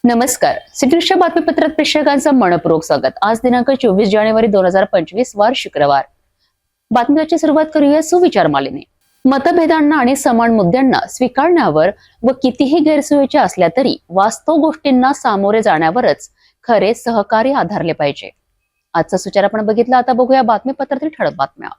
नमस्कार. सिटीच्या बातमीपत्रात प्रेक्षकांचं मनपूर्वक स्वागत. आज दिनांक 24 जानेवारी 2025 वार शुक्रवार. बातमीची सुरुवात करूया सुविचार मालेने. मतभेदांना आणि समान मुद्द्यांना स्वीकारण्यावर व कितीही गैरसोयीच्या असल्या तरी वास्तव गोष्टींना सामोरे जाण्यावरच खरे सहकार्य आधारले पाहिजे. आजचा सुविचार आपण बघितला. आता बघूया बातमीपत्रातील ठळक बातम्या.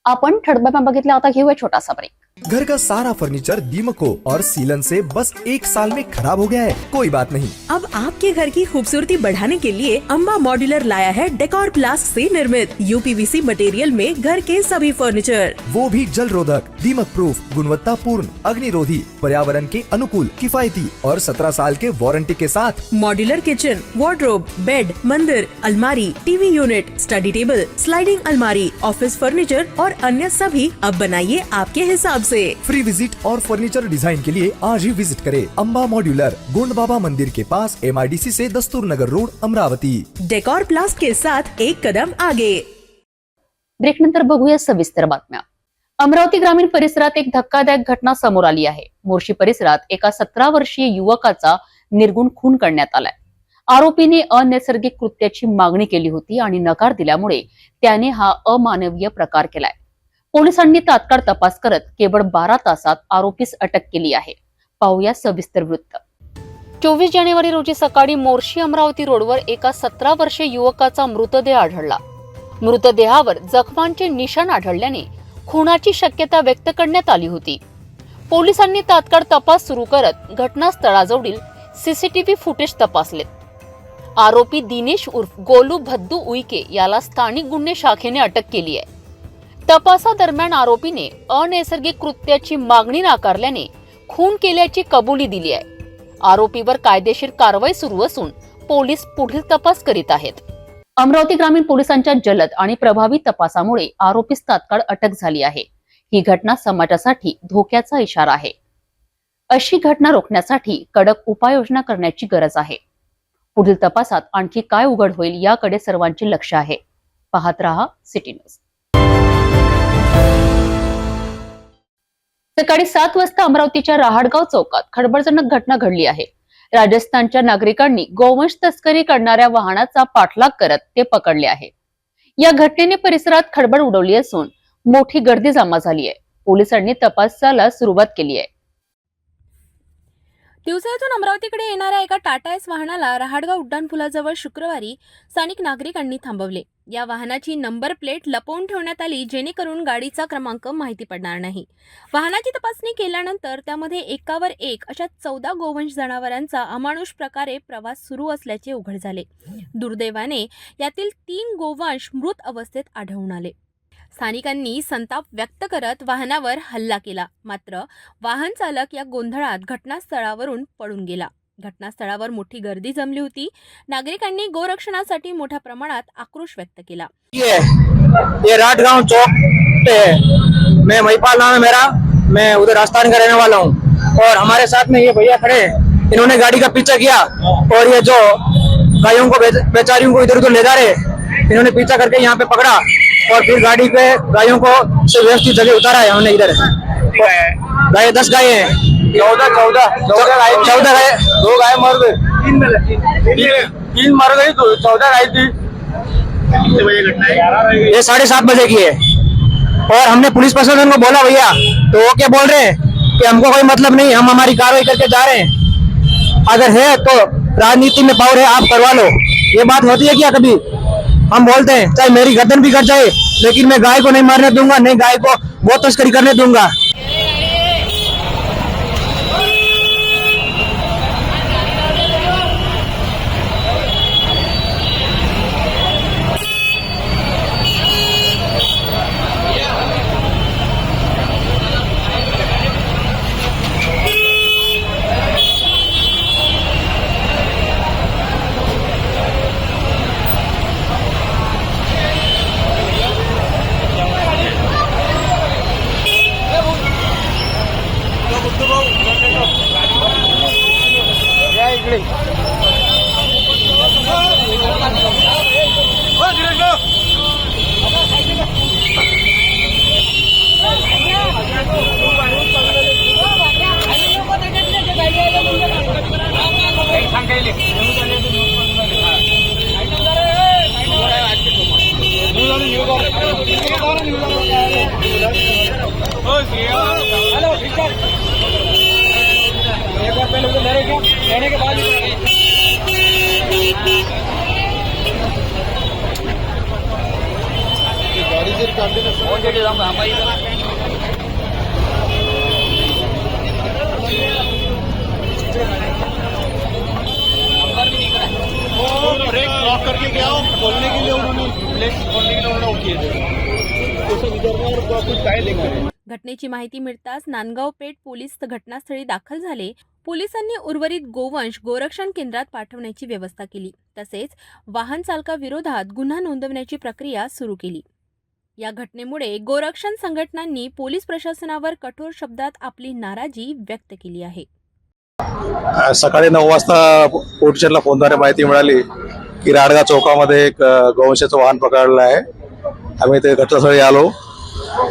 आपण ठळक बातम्या बघितल्या. आता घेऊया छोटासा ब्रेक. घर का सारा फर्नीचर दीमको और सीलन से बस 1 साल में खराब हो गया है. कोई बात नहीं, अब आपके घर की खूबसूरती बढ़ाने के लिए अम्बा मॉड्यूलर लाया है डेकोर प्लास्ट से निर्मित यूपीवीसी मटेरियल में घर के सभी फर्नीचर, वो भी जल रोधक, दीमक प्रूफ, गुणवत्तापूर्ण, अग्निरोधी, पर्यावरण के अनुकूल, किफायती और 17 साल के वारंटी के साथ. मॉड्यूलर किचन, वार्डरोब, बेड, मंदिर, अलमारी, TV unit, study table, sliding अलमारी, ऑफिस फर्नीचर और अन्य सभी अब बनाइए आपके हिसाब से. फ्री विजिट और फर्नीचर डिजाइन के लिए आज ही विजिट करें अम्बा मॉड्यूलर, गोंड बाबा मंदिर के पास, MIDC से दस्तूर नगर रोड, अमरावती. डेकोर प्लास्ट के साथ एक कदम आगे. ब्रेक नंतर बघूया सविस्तर बातम्या. अमरावती ग्रामीण परिसरात एक धक्कादायक घटना समोर आली आहे. मोर्शी परिसरात एका 17 वर्षीय युवकाचा निर्गुण खून करण्यात आलाय. आरोपीने अनैसर्गिक कृत्याची मागणी केली होती आणि नकार दिल्यामुळे त्याने हा अमानवीय प्रकार केलाय. पोलिसांनी तात्काळ तपास करत केवळ 12 तासात आरोपीस अटक केली आहे. पाहूया सविस्तर वृत्त. 24 जानेवारी रोजी सकाळी मोर्शी अमरावती रोडवर एका 17 वर्षीय युवकाचा मृतदेह आढळला. मृतदेहावर जखमांचे निशाण आढळल्याने खुनाची शक्यता व्यक्त करण्यात आली होती. पोलिसांनी तात्काळ तपास सुरू करत घटनास्थळाजवळील CCTV फुटेज तपासलेत. आरोपी दिनेश उर्फ गोलू भद्दू उईके याला स्थानिक गुन्हे शाखेने अटक केली आहे. तपासादरम्यान आरोपीने अनैसर्गिक कृत्याची मागणी नाकारल्याने खून केल्याची कबुली दिली आहे. आरोपीवर कायदेशीर कारवाई सुरू असून पोलीस पुढील तपास करीत आहेत. अमरावती ग्रामीण पोलिसांच्या जलद आणि प्रभावी तपासामुळे आरोपीस तात्काळ अटक झाली आहे. ही घटना समाजासाठी धोक्याचा इशारा आहे. अशी घटना रोखण्यासाठी कडक उपाययोजना करण्याची गरज आहे. पुढील तपासात आणखी काय उघड होईल याकडे सर्वांचे लक्ष आहे. पाहत रहा सिटी न्यूज. सकाळी 7 वाजता अमरावतीच्या रहाटगाव चौकात खळबळजनक घटना घडली आहे. राजस्थानच्या नागरिकांनी गोवंश तस्करी करणाऱ्या वाहनाचा पाठलाग करत ते पकडले आहे. या घटनेने परिसरात खळबळ उडवली असून मोठी गर्दी जमा झाली आहे. पोलिसांनी तपासाला सुरुवात केली आहे. दिवसातून अमरावतीकडे येणाऱ्या एका टाटा एस वाहनाला रहाटगाव उड्डाणपुलाजवळ शुक्रवारी स्थानिक नागरिकांनी थांबवले. या वाहनाची नंबर प्लेट लपवून ठेवण्यात आली जेणेकरून गाडीचा क्रमांक माहिती पडणार नाही. वाहनाची तपासणी केल्यानंतर त्यामध्ये एकावर एक अशा 14 गोवंश जनावरांचा अमानुष प्रकारे प्रवास सुरू असल्याचे उघड झाले. दुर्दैवाने यातील 3 गोवंश मृत अवस्थेत आढळून आले. स्थानिकांनी संताप व्यक्त करत वाहनावर हल्ला केला. मात्र वाहन चालक या गोंधळात घटनास्थळावरून पळून गेला. घटनास्थळावर मोठी गर्दी जमली होती. नागरिकांनी गोरक्षणासाठी मोठ्या प्रमाणात आक्रोश व्यक्त केला. ये राटगांव चौक पे है. मैं महिपाल नाम है मेरा. मैं उधर राजस्थान का रहने वाला हूँ और हमारे साथ में ये भैया खड़े, इन्होंने गाड़ी का पीछा किया और ये जो गायों को बेचारियों को इधर उधर ले जा रहे, इन्होंने पीछा करके यहाँ पे पकड़ा और फिर गाड़ी पे गायों को व्यवस्थित जगह उतारा है. हमने इधर गाय 10 गाय है. 14 गाय. 2 गाय मर गए, 3 मर गई, 14 गाय थी. ये 7:30 बजे की है और हमने पुलिस प्रशासन को बोला भैया, तो वो क्या बोल रहे हैं कि हमको कोई मतलब नहीं, हम हमारी कार्रवाई करके जा रहे हैं. अगर है तो राजनीति में पावर है, आप करवा लो. ये बात होती है क्या कभी? हम बोलते हैं चाहे मेरी गर्दन भी कट जाए, लेकिन मैं गाय को नहीं मारने दूंगा, नहीं गाय को वो तस्करी करने दूंगा. ब्रेक लॉक करके गया हो, खोलने के लिए उन्होंने ब्रेक खोलने के लिए उन्होंने वो किए थे, तो सब इधर में और कुछ टायर लेकर घटनेची माहिती मिळताच नांदगाव पेठ पोलीस घटनास्थळी दाखल झाले. पोलिसांनी उर्वरित गोवंश गोरक्षण केंद्रात पाठवण्याची व्यवस्था केली. तसेच वाहन चालकाविरोधात गुन्हा नोंदवण्याची प्रक्रिया सुरू केली. या घटनेमुळे गोरक्षण संघटनांनी पोलीस प्रशासनावर कठोर शब्दात आपली नाराजी व्यक्त केली आहे. सकाळी 9 वाजता पोलीस स्टेशनला फोनद्वारे माहिती मिळाली की राडगा चौकामध्ये एक गोवंशाचं वाहन पकडलं आहे. आम्ही ते घटनास्थळी आलो.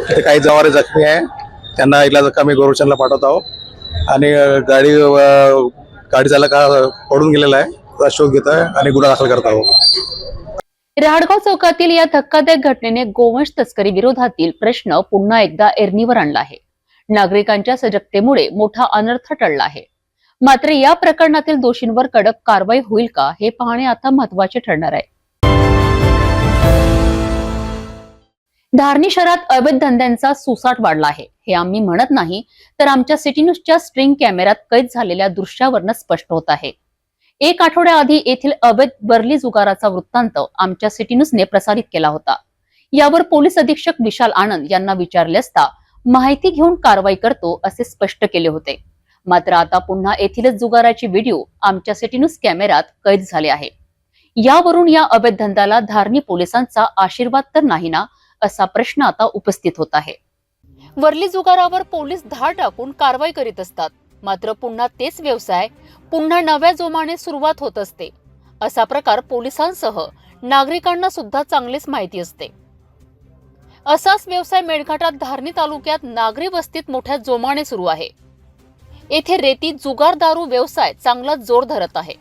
तिथे काही जवारे जखमी आहे, त्यांना इलाजाखाली गोरक्षणला पाठवत आहोत आणि गाडी चालक पडून गेलेला आहे, त्याचा शोध घेत आहे आणि गुन्हा दाखल करत आहोत. राहडगाव चौकातील या धक्कादायक घटनेने गोवंश तस्करी विरोधातील प्रश्न पुन्हा एकदा ऐरणीवर आणला आहे. नागरिकांच्या सजगतेमुळे मोठा अनर्थ टळला आहे. मात्र या प्रकरणातील दोषींवर कडक कारवाई होईल का हे पाहणे आता महत्त्वाचे ठरणार आहे. धारणी शहरात अवैध धंद्यांचा सुसाट वाढला आहे. हे आम्ही म्हणत नाही, तर आमच्या सिटी न्यूजच्या स्ट्रिंग कॅमेऱ्यात कैद झालेल्या दृश्यावरनं स्पष्ट होत आहे. एक आठवड्याआधी येथील अवैध वरली जुगाराचा वृत्तांत आमच्या सिटी न्यूजने प्रसारित केला होता. यावर पोलीस अधीक्षक विशाल आनंद यांना विचारले असता माहिती घेऊन कारवाई करतो असे स्पष्ट केले होते. मात्र आता पुन्हा येथीलच जुगाराची व्हिडिओ आमच्या सिटी न्यूज कॅमेऱ्यात कैद झाले आहे. यावरून या अवैध धंद्याला धारणी पोलिसांचा आशीर्वाद तर नाही ना, असा प्रश्न आता उपस्थित होत आहे. वरली जुगारावर पोलीस धाड टाकून कारवाई करीत असतात, मात्र पुन्हा तेच व्यवसाय पुन्हा नव्या जोमाने सुरुवात होत असते. असा प्रकार पोलिसांसह नागरिकांना सुद्धा चांगलीच माहिती असते. असाच व्यवसाय मेळघाटात धारणी तालुक्यात नागरी वस्तीत मोठ्या जोमाने सुरू आहे. येथे रेती जुगार दारू व्यवसाय चांगला जोर धरत आहे.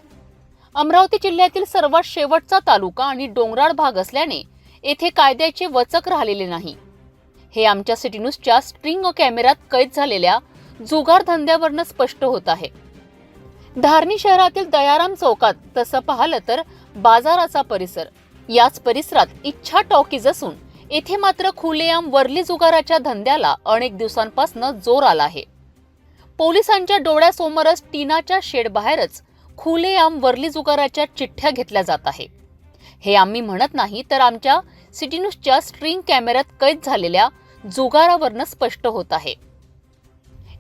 अमरावती जिल्ह्यातील सर्वात शेवटचा तालुका आणि डोंगराळ भाग असल्याने येथे कायद्याचे वचक राहिलेले नाही. हे आमच्या सिटी न्यूजच्या स्ट्रिंग कॅमेऱ्यात कैद झालेल्या जुगार धंद्यावरनं स्पष्ट होत आहे. धारणी शहरातील दयाराम चौकात तसं पाहिलं तर बाजाराचा परिसर, याच परिसरात इच्छा टॉकीज असून येथे मात्र खुलेआम वरली जुगाराच्या धंद्याला अनेक दिवसांपासून जोर आला आहे. पोलिसांच्या डोळ्यासमोरच टीनाच्या शेड बाहेरच खुलेआम वरली जुगाराच्या चिठ्ठ्या घेतल्या जात आहे. हे आम्ही म्हणत नाही, तर आमच्या सिटी न्यूजच्या स्ट्रिंग कॅमेऱ्यात कैद झालेल्या जुगारावरनं स्पष्ट होत आहे.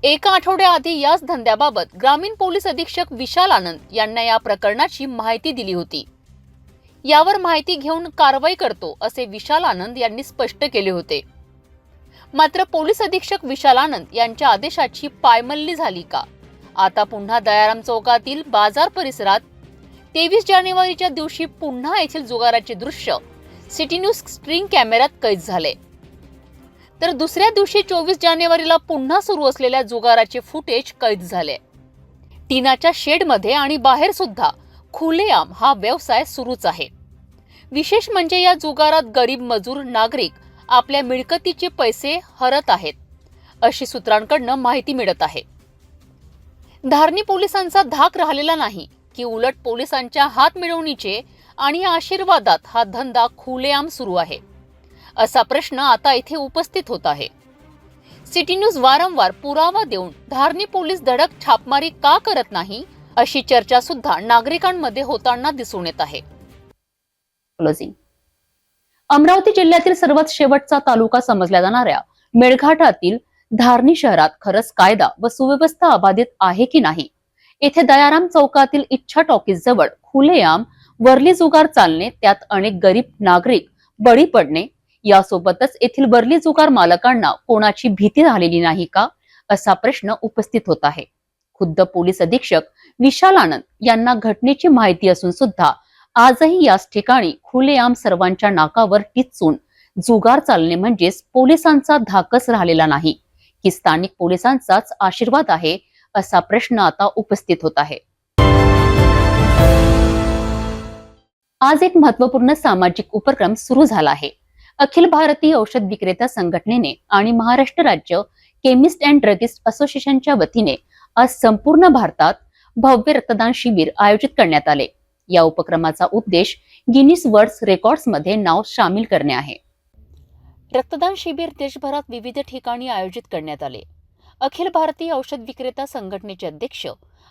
एका आठवड्याआधी याच धंद्याबाबत ग्रामीण पोलीस अधीक्षक विशाल आनंद यांना या प्रकरणाची माहिती दिली होती. यावर माहिती घेऊन कारवाई करतो असे विशाल आनंद यांनी स्पष्ट केले होते. मात्र पोलीस अधीक्षक विशाल आनंद यांच्या आदेशाची पायमल्ली झाली का? आता पुन्हा दयाराम चौकातील बाजार परिसरात 23 जानेवारीच्या दिवशी पुन्हा येथील जुगाराचे दृश्य सिटी न्यूज स्ट्रिंग कॅमेऱ्यात कैद झाले. तर दुसऱ्या दिवशी 24 जानेवारीला पुन्हा सुरू असलेल्या जुगाराचे फुटेज कैद झाले. टीनाच्या शेडमध्ये आणि बाहेर सुद्धा खुलेआम हा व्यवसाय सुरूच आहे. विशेष म्हणजे या जुगारात गरीब मजूर नागरिक आपल्या मिळकतीचे पैसे हरत आहेत, अशी सूत्रांकडनं माहिती मिळत आहे. धारणी पोलिसांचा धाक राहिलेला नाही की उलट पोलिसांच्या हात मिळवणीचे आणि आशीर्वादात हा धंदा खुलेआम सुरू आहे, असा प्रश्न आता इथे उपस्थित होत आहे. सिटी न्यूज वारंवार पुरावा देऊन धारणी पोलीस धडक छापमारी का करत नाही, अशी चर्चा सुद्धा नागरिकांमध्ये होताना दिसून येत आहे. अमरावती जिल्ह्यातील सर्वात शेवटचा तालुका समजल्या जाणाऱ्या मेळघाटातील धारणी शहरात खरंच कायदा व सुव्यवस्था अबाधित आहे की नाही? येथे दयाराम चौकातील इच्छा टॉकीज जवळ खुलेआम वरली जुगार चालणे, त्यात अनेक गरीब नागरिक बळी पडणे, यासोबतच येथील वरली जुगार मालकांना कोणाची भीती राहिलेली नाही का, असा प्रश्न उपस्थित होत आहे. खुद्द पोलीस अधीक्षक विशाल आनंद यांना घटनेची माहिती असून सुद्धा आजही याच ठिकाणी खुलेआम सर्वांच्या नाकावर टिचून जुगार चालणे म्हणजेच पोलिसांचा धाकच राहिलेला नाही की स्थानिक पोलिसांचाच आशीर्वाद आहे, असा प्रश्न आता उपस्थित होत आहे. आज एक महत्वपूर्ण सामाजिक उपक्रम सुरू झाला आहे. अखिल भारतीय औषध विक्रेता संघटनेने आणि महाराष्ट्र राज्य केमिस्ट अँड ड्रगिस्ट असोसिएशनच्या वतीने आज संपूर्ण भारतात भव्य रक्तदान शिबिर आयोजित करण्यात आले. या उपक्रमाचा उद्देश गिनीस वर्ल्ड रेकॉर्ड्स मध्ये नाव सामील करणे आहे. रक्तदान शिबिर देशभरात विविध ठिकाणी आयोजित करण्यात आले. अखिल भारतीय औषध विक्रेता संघटनेचे अध्यक्ष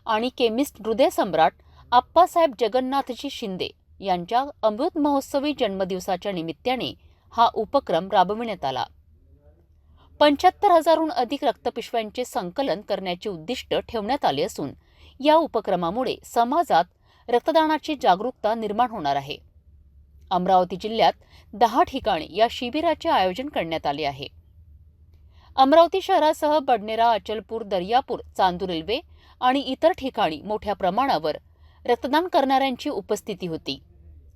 आणि केमिस्ट हृदय सम्राट आप्पासाहेब जगन्नाथजी शिंदे यांच्या अमृत महोत्सवी जन्मदिवसाच्या निमित्ताने हा उपक्रम राबविण्यात आला. 75,000हून अधिक रक्तपिशव्यांचे संकलन करण्याचे उद्दिष्ट ठेवण्यात आले असून या उपक्रमामुळे समाजात रक्तदानाची जागरूकता निर्माण होणार आहे. अमरावती जिल्ह्यात 10 ठिकाणी या शिबिराचे आयोजन करण्यात आले आहे. अमरावती शहरासह बडनेरा, अचलपूर, दर्यापूर, चांदूर रेल्वे आणि इतर ठिकाणी मोठ्या प्रमाणावर रक्तदान करणाऱ्यांची उपस्थिती होती.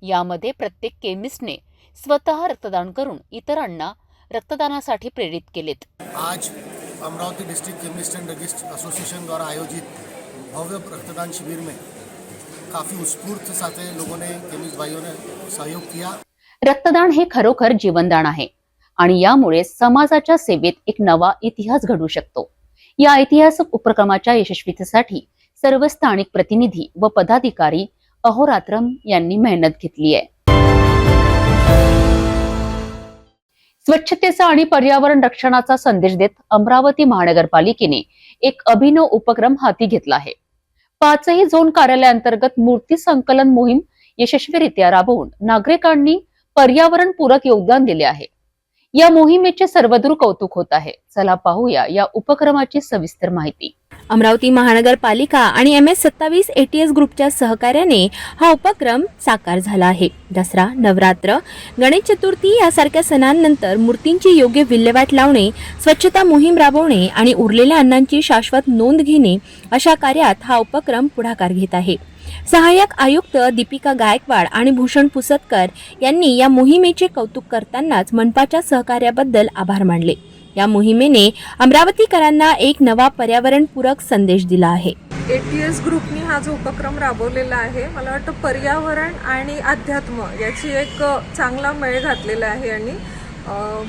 यामध्ये प्रत्येक केमिस्टने स्वतः रक्तदान करून इतरांना रक्तदानासाठी प्रेरित केलेत. आज Amravati district chemist end druggist association द्वारा आयोजित भव्य रक्तदान शिविर में काफ़ी उत्स्फूर्त साथे लोगों ने, केमिस्ट भाइयों ने सहयोग किया. रक्तदान हे खरोखर जीवनदान आहे आणि यामुळे समाजाच्या सेवेत एक नवा इतिहास घडू शकतो. या ऐतिहासिक उपक्रमाच्या यशस्वीतेसाठी सर्व स्थानिक प्रतिनिधी व पदाधिकारी अहोरात्रम यांनी मेहनत घेतली आहे. स्वच्छतेचा आणि पर्यावरण रक्षणाचा संदेश देत अमरावती महानगरपालिकेने एक अभिनव उपक्रम हाती घेतला आहे. 5ही झोन कार्यालयाअंतर्गत मूर्ती संकलन मोहीम यशस्वीरित्या राबवून नागरिकांनी पर्यावरणपूरक योगदान दिले आहे. या मोहिमेचे सर्वदूर कौतुक होत आहे. चला पाहूया या उपक्रमाची सविस्तर माहिती. अमरावती महानगरपालिका आणि MS27 ATS ग्रुपच्या सहकार्याने हा उपक्रम साकार झाला आहे. दसरा, नवरात्र, गणेश चतुर्थी यासारख्या सणांनंतर मूर्तींची योग्य विल्हेवाट लावणे, स्वच्छता मोहीम राबवणे आणि उरलेल्या अन्नांची शाश्वत नोंद घेणे अशा कार्यात हा उपक्रम पुढाकार घेत आहे. सहाय्यक आयुक्त दीपिका गायकवाड आणि भूषण पुसतकर यांनी या मोहिमेचे कौतुक करतानाच मनपाच्या सहकार्याबद्दल आभार मानले. या मोहिमेने अमरावतीकरांना एक नवा पर्यावरणपूरक संदेश दिला आहे. ATS ग्रुपनी हा जो उपक्रम राबवलेला आहे, मला वाटतं पर्यावरण आणि अध्यात्म याची एक चांगला मेळ घातलेला आहे. आणि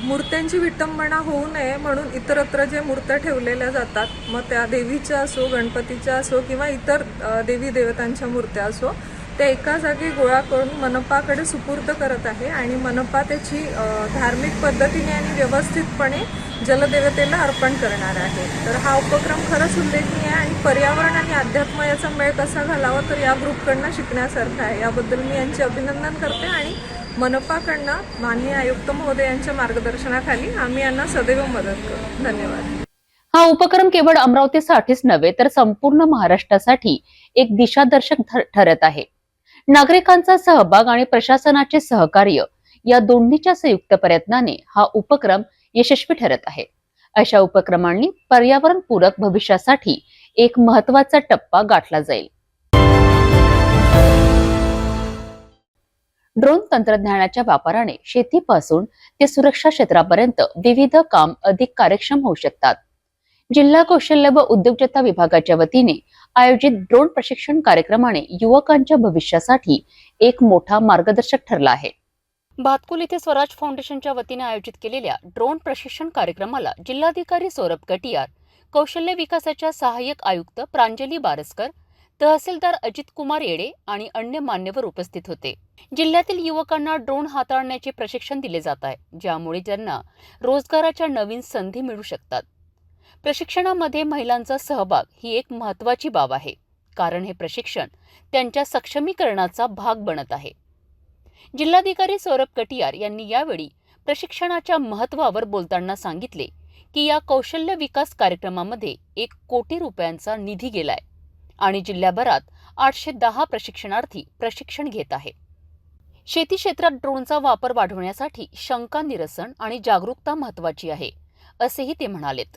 मूर्त्यांची विटंबना होऊ नये म्हणून इतरत्र जे मूर्त्या ठेवलेल्या जातात, मग त्या देवीच्या असो, गणपतीच्या असो किंवा इतर देवी देवतांच्या मूर्त्या असो, त्या एका जागी गोळा करून मनपाकडे सुपूर्द करत आहे. आणि मनपा त्याची धार्मिक पद्धतीने आणि व्यवस्थितपणे जलदेवतेला अर्पण करणार आहे. तर हा उपक्रम खरंच उल्लेखनीय आहे आणि पर्यावरण आणि अध्यात्म याचा मेळ कसा घालावा तर या ग्रुपकडनं शिकण्यासारखं आहे. याबद्दल मी यांचे अभिनंदन करते आणि मनपाकडनं माननीय आयुक्त महोदय यांच्या मार्गदर्शनाखाली आम्ही यांना सदैव मदत करू. धन्यवाद. हा उपक्रम केवळ अमरावतीसाठीच नव्हे तर संपूर्ण महाराष्ट्रासाठी एक दिशादर्शक ठरत आहे. नागरिकांचा सहभाग आणि प्रशासनाचे सहकार्य या दोन्हीच्या संयुक्त प्रयत्नाने हा उपक्रम यशस्वी ठरत आहे. अशा उपक्रमांनी पर्यावरणपूरक भविष्यासाठी एक महत्त्वाचा टप्पा गाठला जाईल. ड्रोन तंत्रज्ञानाच्या वापराने शेतीपासून ते सुरक्षा क्षेत्रापर्यंत विविध काम अधिक कार्यक्षम होऊ शकतात. जिल्हा कौशल्य व उद्योजकता विभागाच्या वतीने आयोजित ड्रोन प्रशिक्षण कार्यक्रमाने युवकांच्या भविष्यासाठी एक मोठा मार्गदर्शक ठरला आहे. भातकुल येथे स्वराज फाउंडेशनच्या वतीने आयोजित केलेल्या ड्रोन प्रशिक्षण कार्यक्रमाला जिल्हाधिकारी सौरभ कटियार, कौशल्य विकासाच्या सहाय्यक आयुक्त प्रांजली बारसकर, तहसीलदार अजित कुमार येडे आणि अन्य मान्यवर उपस्थित होते. जिल्ह्यातील युवकांना ड्रोन हाताळण्याचे प्रशिक्षण दिले जात आहे, ज्यामुळे त्यांना रोजगाराच्या नवीन संधी मिळू शकतात. प्रशिक्षणामध्ये महिलांचा सहभाग ही एक महत्त्वाची बाब आहे, कारण हे प्रशिक्षण त्यांच्या सक्षमीकरणाचा भाग बनत आहे. जिल्हाधिकारी सौरभ कटियार यांनी यावेळी प्रशिक्षणाच्या महत्त्वावर बोलताना सांगितले की या कौशल्य विकास कार्यक्रमामध्ये 1 कोटी रुपयांचा निधी गेलाय आणि जिल्ह्याभरात 810 प्रशिक्षणार्थी प्रशिक्षण घेत आहे. शेती क्षेत्रात ड्रोनचा वापर वाढवण्यासाठी शंका निरसन आणि जागरूकता महत्त्वाची आहे, असेही ते म्हणालेत.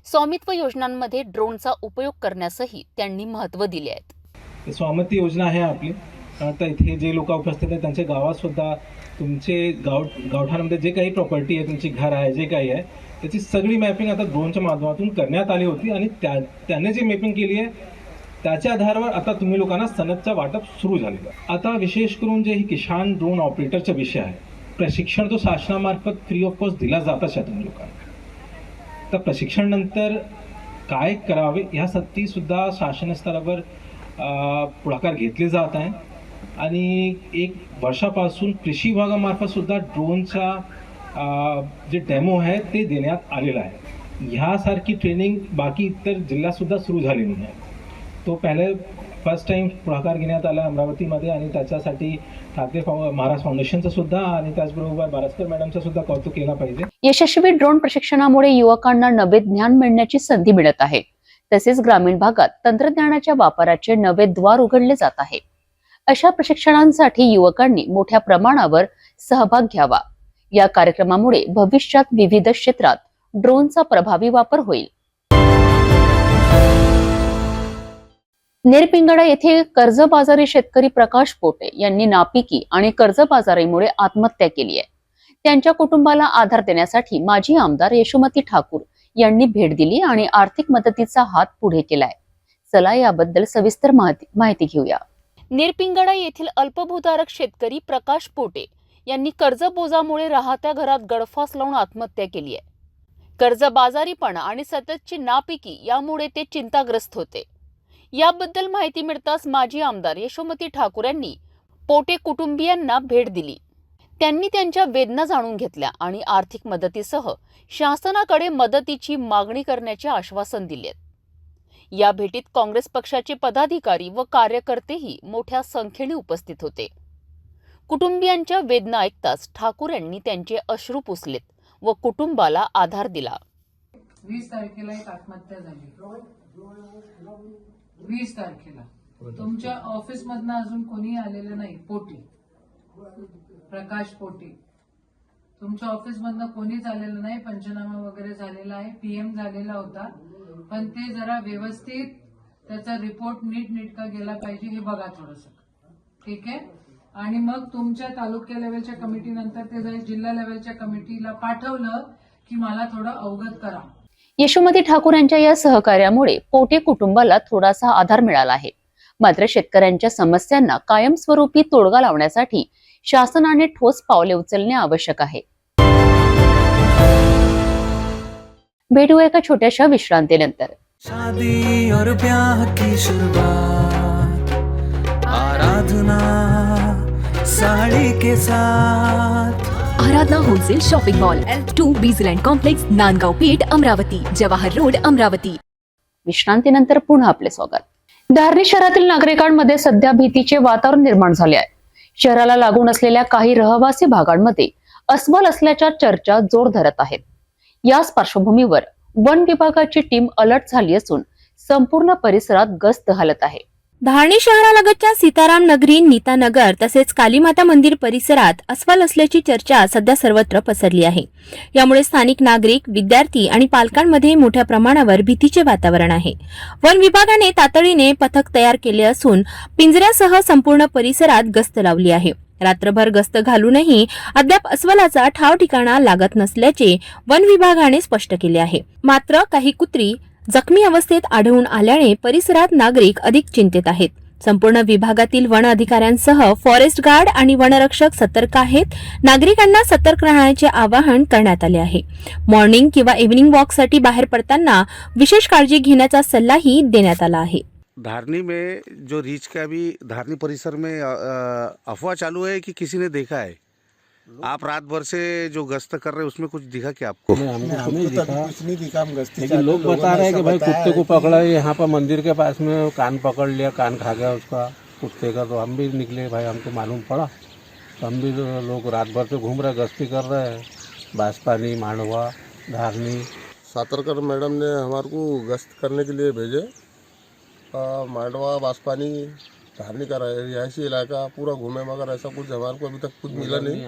स्वामित्व योजनांमध्ये ड्रोनचा उपयोग करण्यासही त्यांनी महत्त्व दिले आहे. स्वामित्व योजना आहे आपली. आता इथे जे लोक उपस्थित आहेत त्यांच्या गावात सुद्धा तुमचे गावठाणामध्ये जे काही प्रॉपर्टी आहे, तुमची घर आहे, जे काही आहे, त्याची सगळी मॅपिंग आता ड्रोनच्या माध्यमातून करण्यात आली होती. आणि त्याने जी मॅपिंग केली आहे त्याच्या आधारावर आता तुम्ही लोकांना सनदचं वाटप सुरू झालेलं आहे. आता विशेष करून जे किसान ड्रोन ऑपरेटरचा विषय आहे, प्रशिक्षण तो शासनामार्फत फ्री ऑफ कॉस्ट दिला जात आहे तुम्ही लोकांना. तर प्रशिक्षणानंतर काय करावे यासाठी सुद्धा शासन स्तरावर पुढाकार घेतले जात आहे. आणि 1 वर्षापासून कृषी विभागामार्फत सुद्धा ड्रोनचा जे डेमो आहे ते देण्यात आलेलं आहे. ह्यासारखी ट्रेनिंग बाकी इतर जिल्ह्यातसुद्धा सुरू झालेली आहे. तो फर्स्ट टाइम पुढाकार घेण्यात आला अमरावतीमध्ये आणि त्याच्यासाठी ठाकरे महाराज फाउंडेशनचं सुद्धा आणि त्याचबरोबर बारस्कर मॅडमचं सुद्धा कौतुक केला पाहिजे. यशस्वी ड्रोन प्रशिक्षणामुळे युवकांना नवे ज्ञान मिळण्याची संधी मिळत आहे. तसेच ग्रामीण भागात तंत्रज्ञानाच्या वापराचे नवे द्वार उघडले जात आहे. अशा प्रशिक्षणांसाठी युवकांनी मोठ्या प्रमाणावर सहभाग घ्यावा. या कार्यक्रमामुळे भविष्यात विविध क्षेत्रात ड्रोनचा प्रभावी वापर होईल. नेरपिंगळा येथे कर्जबाजारी शेतकरी प्रकाश पोटे यांनी नापिकी आणि कर्जबाजारीमुळे आत्महत्या केली आहे. त्यांच्या कुटुंबाला आधार देण्यासाठी माजी आमदार यशोमती ठाकूर यांनी भेट दिली आणि आर्थिक मदतीचा हात पुढे केलाय. चला याबद्दल सविस्तर माहिती घेऊया. नेरपिंगळा येथील अल्पभूधारक शेतकरी प्रकाश पोटे यांनी कर्जबोजामुळे राहत्या घरात गळफास लावून आत्महत्या केली आहे. कर्जबाजारीपणा आणि सततची नापिकी यामुळे ते चिंताग्रस्त होते. याबद्दल माहिती मिळताच माजी आमदार यशोमती ठाकूर यांनी पोटे कुटुंबियांना भेट दिली. त्यांनी त्यांच्या वेदना जाणून घेतल्या आणि आर्थिक मदतीसह शासनाकडे मदतीची मागणी करण्याचे आश्वासन दिले. या भेटीत काँग्रेस पक्षाचे पदाधिकारी व कार्यकर्तेही मोठ्या संख्येने उपस्थित होते. कुटुंबियांच्या वेदना ऐकताच ठाकूर यांनी त्यांचे अश्रू पुसलेत व कुटुंबाला आधार दिला. 20 तारखेला एक आत्महत्या झाली. 20 तारखेला तुमच्या ऑफिस मधनं अजून कोणी आलेलं नाही. पोटे, प्रकाश पोटे, तुमच्या ऑफिस मधनं कोणीच आलेलं नाही. पंचनामा वगैरे झालेला आहे, पीएम झालेला होता, पण ते जरा व्यवस्थित त्याचा रिपोर्ट नीटनेटका गेला पाहिजे हे बघा थोडंसं. ठीक आहे. आणि मग तुमच्या तालुक्या लेवलच्या कमिटी नंतर ते जर जिल्हा लेवलच्या कमिटीला पाठवलं की मला थोडं अवगत करा. यशोमती ठाकूर यांच्या या सहकार्यामुळे पोटे कुटुंबाला थोडासा आधार मिळाला आहे. मात्र शेतकऱ्यांच्या समस्यांना कायमस्वरूपी तोडगा लावण्यासाठी शासनाने ठोस पावले उचलणे आवश्यक आहे. भेटूया एका छोट्याशा विश्रांतीनंतर. शादी और ब्याह की शुरुआत आराधना साड़ी के साथ. Aradhana wholesale shopping mall L2 बीझलँड कॉम्प्लेक्स, नांदगाव पेठ, अमरावती, जवाहर रोड, अमरावती. विश्रांतीनंतर पुन्हा आपले स्वागत. धारणी शहरातील नागरिकांमध्ये सध्या भीतीचे वातावरण निर्माण झाले आहे. शहराला लागून असलेल्या काही रहिवासी भागांमध्ये अस्वल असल्याच्या चर्चा जोर धरत आहेत. याच पार्श्वभूमीवर वन विभागाची टीम अलर्ट झाली असून संपूर्ण परिसरात गस्त घालत आहे. धारणी शहरालगतच्या सीताराम नगरी, नीतानगर तसेच कालीमाता मंदिर परिसरात अस्वल असल्याची चर्चा सध्या सर्वत्र पसरली आहे. यामुळे स्थानिक नागरिक, विद्यार्थी आणि पालकांमध्ये मोठ्या प्रमाणावर भीतीचे वातावरण आहे. वन विभागाने तातडीने पथक तयार केले असून पिंजऱ्यासह संपूर्ण परिसरात गस्त लावली आहे. रात्रभर गस्त घालूनही अद्याप अस्वलाचा ठाव ठिकाणा लागत नसल्याचे वन विभागाने स्पष्ट केले आहे. मात्र काही कुत्री जखमी अवस्थेत आढळून आल्याने परिसरात नागरिक अधिक चिंतेत आहेत. संपूर्ण विभागातील वन अधिकाऱ्यांसह फॉरेस्ट गार्ड आणि वनरक्षक सतर्क आहेत. नागरिकांना सतर्क राहण्याचे आवाहन करण्यात आले आहे. मॉर्निंग किंवा इव्हिनिंग वॉकसाठी बाहेर पडताना विशेष काळजी घेण्याचा सल्लाही देण्यात आला आहे. धारनी में जो रीच का भी धारनी परिसर में अफवाह चालू है कि किसी ने देखा है. आप रात भर से जो गश्त कर रहे हैं उसमें कुछ दिखा क्या आपको? हमें दिखा, लेकिन लोग बता रहे हैं कि भाई कुत्ते को पकड़ा है यहाँ पर मंदिर के पास में, कान पकड़ लिया, कान खा गया उसका कुत्ते का. तो हम भी निकले भाई, हमको मालूम पड़ा तो हम भी लोग रात भर से घूम रहे, गश्ती कर रहे हैं. बांसपानी, मांडवा, धारनी. सातरकर मैडम ने हमारे को गश्त करने के लिए भेजे. मांडवा, बांसपानी, धारनी का रिहायशी इलाका पूरा घूमे, मगर ऐसा कुछ हमारे को अभी तक कुछ मिला नहीं.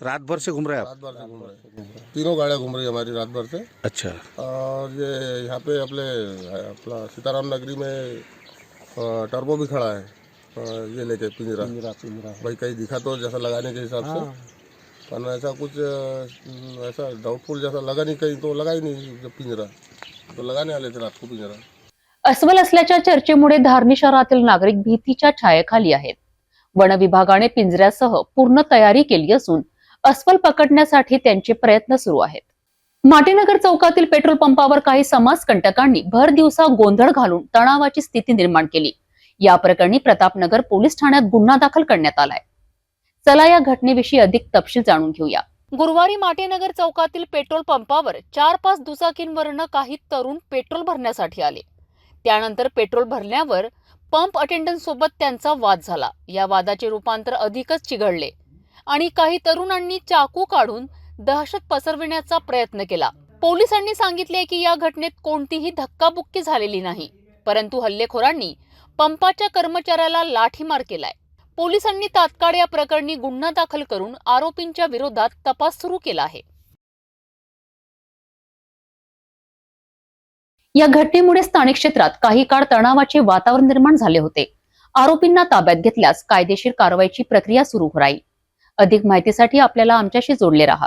रात भर से घूम रहे हैं आप? रात भर से घूम रहे हैं, तीनों गाड़ियाँ घूम रही है हमारी रात भर से. अच्छा. और ये यहाँ पे अपना सीताराम नगरी में टर्बो भी खड़ा है, ये लेके पिंजरा भाई कहीं दिखा तो जैसा लगाने के हिसाब से, पर ऐसा कुछ ऐसा डाउटफुल जैसा लगा नहीं, कहीं तो लगा ही नहीं. जब पिंजरा तो लगाने आले थे रात को पिंजरा. अस्वल असल्याच्या चर्चेमुळे धारणी शहरातील नागरिक भीतीच्या छायेखाली आहेत. वन विभागाने पिंजऱ्यासह पूर्ण तयारी केली असून अस्वल पकडण्यासाठी त्यांचे प्रयत्न सुरू आहेत. माटीनगर चौकातील पेट्रोल पंपावर काही समाजकंटकांनी भर दिवसा गोंधळ घालून तणावाची स्थिती निर्माण केली. या प्रकरणी प्रतापनगर पोलीस ठाण्यात गुन्हा दाखल करण्यात आलाय. चला या घटनेविषयी अधिक तपशील जाणून घेऊया. गुरुवारी माटेनगर चौकातील पेट्रोल पंपावर 4-5 दुचाकींवरनं काही तरुण पेट्रोल भरण्यासाठी आले. त्यानंतर पेट्रोल भरल्यावर पंप अटेंडंट सोबत त्यांचा वाद झाला. या वादाचे रूपांतर अधिकच चिघळले आणि काही तरुणांनी चाकू काढून दहशत पसरविण्याचा प्रयत्न केला. पोलिसांनी सांगितले की या घटनेत कोणतीही धक्काबुक्की झालेली नाही, परंतु हल्लेखोरांनी पंपाच्या कर्मचाऱ्याला लाठीमार केलाय. पोलिसांनी तात्काळ या प्रकरणी गुन्हा दाखल करून आरोपींच्या विरोधात तपास सुरू केला आहे. या घटनेमुळे स्थानिक क्षेत्रात काही काळ तणावाचे वातावरण निर्माण झाले होते. आरोपींना ताब्यात घेतल्यास कायदेशीर कारवाईची प्रक्रिया सुरू राहील. अधिक माहितीसाठी आपल्याला आमच्याशी जोडले राहा.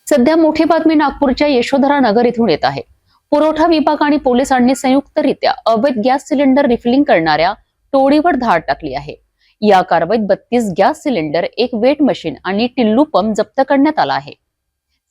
सध्या मोठी बातमी नागपूरच्या यशोधरा नगर येथून येत आहे. पुरवठा विभाग आणि पोलिसांनी संयुक्तरित्या अवैध गॅस सिलेंडर रिफिलिंग करणाऱ्या टोळीवर धाड टाकली आहे. या कारवाईत 32 गॅस सिलेंडर, 1 वेट मशीन आणि टिल्लू पंप जप्त करण्यात आला आहे.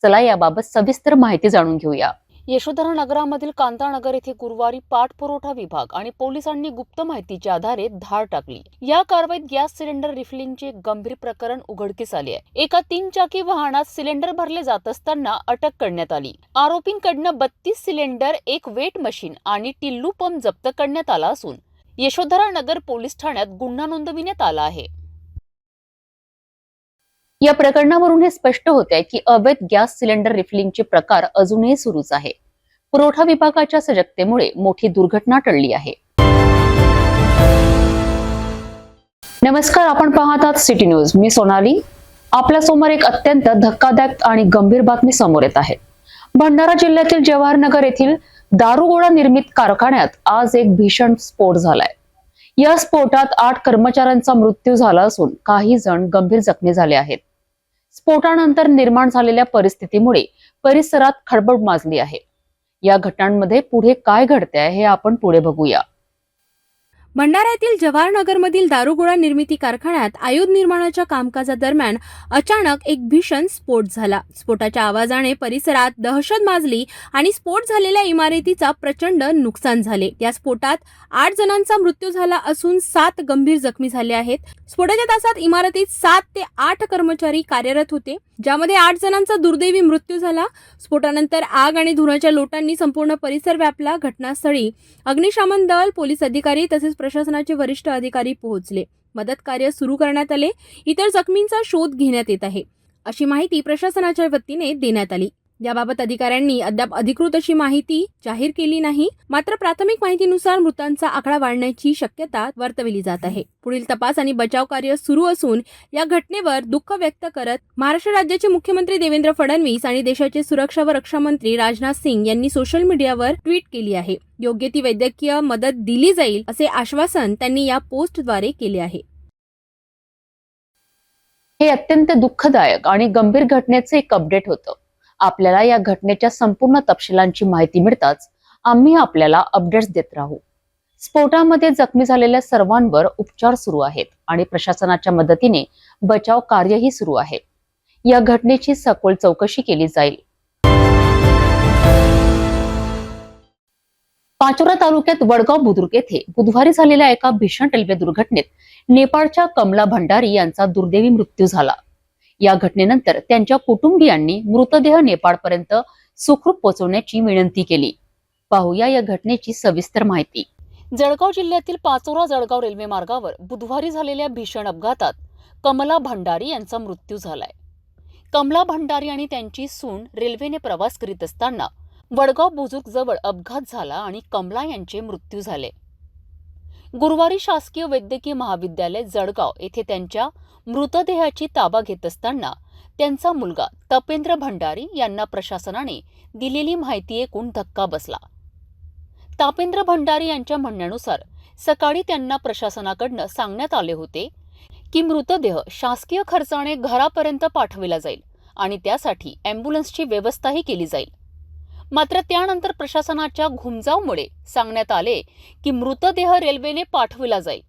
चला याबाबत सविस्तर माहिती जाणून घेऊया. यशोधरा नगरामधील कांतानगर येथे गुरुवारी पाठपुरवठा विभाग आणि पोलिसांनी गुप्त माहितीच्या आधारे धाड टाकली. या कारवाईत गॅस सिलेंडर रिफिलिंगचे गंभीर प्रकरण उघडकीस आले आहे. एका 3 चाकी वाहनात सिलेंडर भरले जात असताना अटक करण्यात आली. आरोपींकडनं 32 सिलेंडर, 1 वेट मशीन आणि टिल्लू पंप जप्त करण्यात आला असून यशोधरा नगर पोलीस ठाण्यात गुन्हा नोंदविण्यात आला आहे. या प्रकरणावरून हे स्पष्ट होते की अवैध गॅस सिलेंडर रिफिलिंगचे प्रकार अजूनही सुरूच आहे. पुरवठा विभागाच्या सजगतेमुळे मोठी दुर्घटना टळली आहे. नमस्कार, आपण पाहत आहात सिटी न्यूज. मी सोनाली. आपल्या समोर एक अत्यंत धक्कादायक आणि गंभीर बातमी समोर येत आहे. भंडारा जिल्ह्यातील जवाहरनगर येथील दारुगोळा निर्मित कारखान्यात आज एक भीषण स्फोट झालाय. या स्फोटात 8 कर्मचाऱ्यांचा मृत्यू झाला असून काही जण गंभीर जखमी झाले आहेत. स्फोटानंतर निर्माण झालेल्या परिस्थितीमुळे परिसरात खळबळ माजली आहे. या घटनांमध्ये पुढे काय घडते हे आपण पुढे बघूया. भंडारा येथील जवाहरनगरमधील दारुगोळा निर्मिती कारखान्यात आयुध निर्माणाच्या कामकाजादरम्यान अचानक एक भीषण स्फोट झाला. स्फोटाच्या आवाजाने परिसरात दहशत माजली आणि स्फोट झालेल्या इमारतीचा प्रचंड नुकसान झाले. या स्फोटात 8 जणांचा मृत्यू झाला असून 7 गंभीर जखमी झाले आहेत. स्फोटाच्या तासात इमारतीत 7 ते 8 कर्मचारी कार्यरत होते, ज्यामध्ये 8 जणांचा दुर्दैवी मृत्यू झाला. स्फोटानंतर आग आणि धुराच्या लोटांनी संपूर्ण परिसर व्यापला. घटनास्थळी अग्निशमन दल, पोलीस अधिकारी तसेच प्रशासनाचे वरिष्ठ अधिकारी पोहोचले. मदत कार्य सुरू करण्यात आले. इतर जखमींचा शोध घेण्यात येत आहे, अशी माहिती प्रशासनाच्या वतीने देण्यात आली. याबाबत अधिकाऱ्यांनी अद्याप अधिकृत अशी माहिती जाहीर केली नाही. मात्र प्राथमिक माहितीनुसार मृतांचा आकडा वाढण्याची शक्यता वर्तवली जात आहे. पुढील तपास आणि बचाव कार्य सुरू असून या घटनेवर दुःख व्यक्त करत महाराष्ट्र राज्याचे मुख्यमंत्री देवेंद्र फडणवीस आणि देशाचे सुरक्षा व रक्षा मंत्री राजनाथ सिंग यांनी सोशल मीडियावर ट्विट केली आहे. योग्य ती वैद्यकीय मदत दिली जाईल असे आश्वासन त्यांनी या पोस्टद्वारे केले आहे. हे अत्यंत दुःखदायक आणि गंभीर घटनेचे एक अपडेट होतं. आपल्याला या घटनेच्या संपूर्ण तपशिलांची माहिती मिळताच आम्ही आपल्याला अपडेट्स देत राहू. स्फोटामध्ये जखमी झालेल्या सर्वांवर उपचार सुरू आहेत आणि प्रशासनाच्या मदतीने बचाव कार्यही सुरू आहे. या घटनेची सखोल चौकशी केली जाईल. पाचोरा तालुक्यात वडगाव बुद्रुक येथे बुधवारी झालेल्या एका भीषण रेल्वे दुर्घटनेत नेपाळच्या कमला भंडारी यांचा दुर्दैवी मृत्यू झाला. या घटनेनंतर त्यांच्या कुटुंबियांनी मृतदेह नेपाळपर्यंत सुखरूप पोहोचवण्याची विनंती केली. पाहूया या घटनेची सविस्तर माहिती. जळगाव जिल्ह्यातील पाचोरा जळगाव रेल्वे मार्गावर बुधवारी झालेल्या भीषण अपघातात कमला भंडारी यांचा मृत्यू झालाय. कमला भंडारी आणि त्यांची सून रेल्वेने प्रवास करीत असताना वडगाव बुजुर्ग जवळ अपघात झाला आणि कमला यांचे मृत्यू झाले. गुरुवारी शासकीय वैद्यकीय महाविद्यालय जळगाव येथे त्यांच्या मृतदेहाची ताबा घेत असताना त्यांचा मुलगा तपेंद्र भंडारी यांना प्रशासनाने दिलेली माहिती ऐकून धक्का बसला. तापेंद्र भंडारी यांच्या म्हणण्यानुसार सकाळी त्यांना प्रशासनाकडून सांगण्यात आले होते की मृतदेह शासकीय खर्चाने घरापर्यंत पाठविला जाईल आणि त्यासाठी अँब्युलन्सची व्यवस्थाही केली जाईल. मात्र त्यानंतर प्रशासनाच्या घुमजावमुळे सांगण्यात आले की मृतदेह रेल्वेने पाठविला जाईल.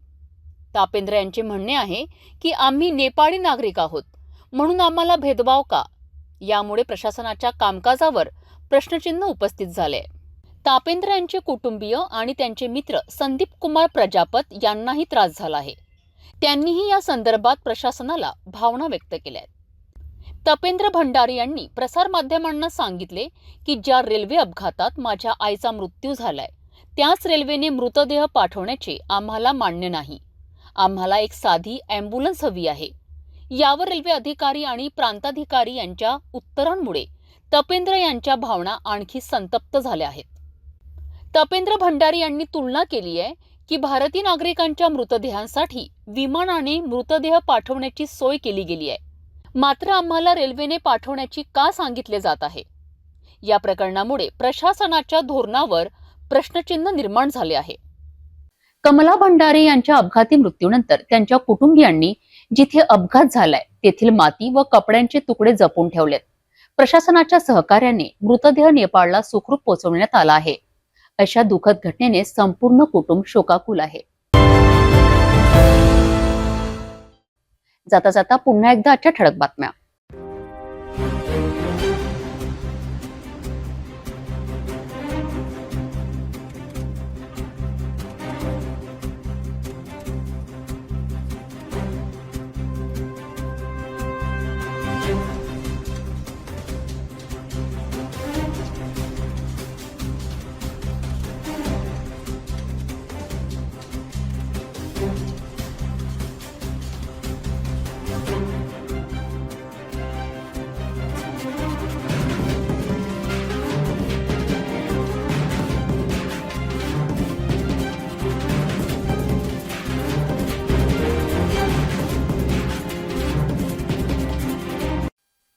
तापेंद्र यांचे म्हणणे आहे की आम्ही नेपाळी नागरिक आहोत म्हणून आम्हाला भेदभाव का, यामुळे प्रशासनाच्या कामकाजावर प्रश्नचिन्ह उपस्थित झाले. तापेंद्र यांचे कुटुंबीय आणि त्यांचे मित्र संदीप कुमार प्रजापत यांनाही त्रास झाला आहे. त्यांनीही या संदर्भात प्रशासनाला भावना व्यक्त केल्या आहेत. तपेंद्र भंडारी यांनी प्रसारमाध्यमांना सांगितले की ज्या रेल्वे अपघातात माझ्या आईचा मृत्यू झालाय त्याच रेल्वेने मृतदेह पाठवण्याचे आम्हाला मान्य नाही. आम्हाला एक साधी ॲम्ब्युलन्स हवी आहे. यावर रेल्वे अधिकारी आणि प्रांताधिकारी यांच्या उत्तरांमुळे तपेंद्र यांच्या भावना आणखी संतप्त झाल्या आहेत. तपेंद्र भंडारी यांनी तुलना केली आहे की भारतीय नागरिकांच्या मृतदेहांसाठी विमानाने मृतदेह पाठवण्याची सोय केली गेली आहे, मात्र आम्हाला रेल्वेने पाठवण्याची का सांगितले जात आहे. या प्रकरणामुळे प्रशासनाच्या धोरणावर प्रश्नचिन्ह निर्माण झाले आहे. कमला भंडारी यांच्या अपघाती मृत्यूनंतर त्यांच्या कुटुंबियांनी जिथे अपघात झालाय तेथील माती व कपड्यांचे तुकडे जपून ठेवलेत. प्रशासनाच्या सहकार्याने मृतदेह नेपाळला सुखरूप पोहोचवण्यात आला आहे. अशा दुःखद घटनेने संपूर्ण कुटुंब शोकाकुल आहे. जाता जाता पुन्हा एकदा आजच्या ठळक बातम्या.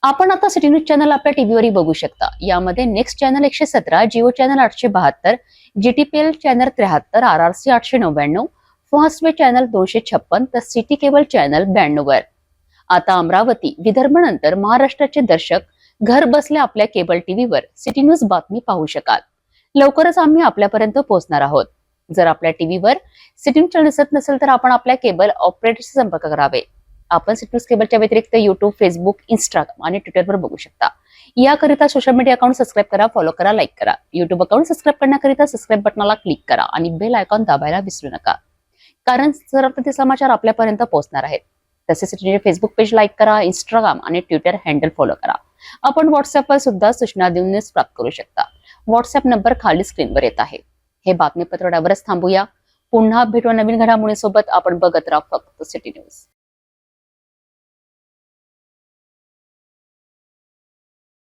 आपण आता सिटी न्यूज चॅनल आपल्या टीव्हीवरही बघू शकता. यामध्ये next channel 117, Jio channel 872, GTPL channel 73, RRC 899, Fastway channel 256 तर सिटी केबल चॅनल 92 वर. आता अमरावती विदर्भानंतर महाराष्ट्राचे दर्शक घर बसल्या आपल्या केबल टीव्हीवर सिटी न्यूज बातमी पाहू शकाल. लवकरच आम्ही आपल्यापर्यंत पोहोचणार आहोत. जर आपल्या टीव्हीवर सिटी न्यूज चॅनल दिसत नसेल तर आपण आपल्या केबल ऑपरेटरशी संपर्क करावे. आपण सिटी न्यूज केबलच्या व्यतिरिक्त युट्यूब, फेसबुक, इंस्टाग्राम आणि ट्विटरवर बघू शकता. याकरिता सोशल मीडिया अकाउंट सबस्क्राईब करा, फॉलो करा, लाईक करा. युट्यूब अकाउंट सबस्क्राईब करण्याकरिता सबस्क्राईब बटनाला क्लिक करा आणि बेल आयकॉन दाबायला विसरू नका, कारण सर्व ते समाचार आपल्यापर्यंत पोहोचणार आहेत. तसेच city news Facebook page like करा, इंस्टाग्राम आणि ट्विटर हँडल फॉलो करा. आपण व्हॉट्सअपवर सुद्धा सूचना देऊन न्यूज प्राप्त करू शकता. व्हॉट्सअप नंबर खाली स्क्रीनवर येत आहे. हे बातमीपत्र यावरच थांबूया. पुन्हा भेटू नवीन घडामोडींसोबत. आपण बघत राहा फक्त सिटी न्यूज.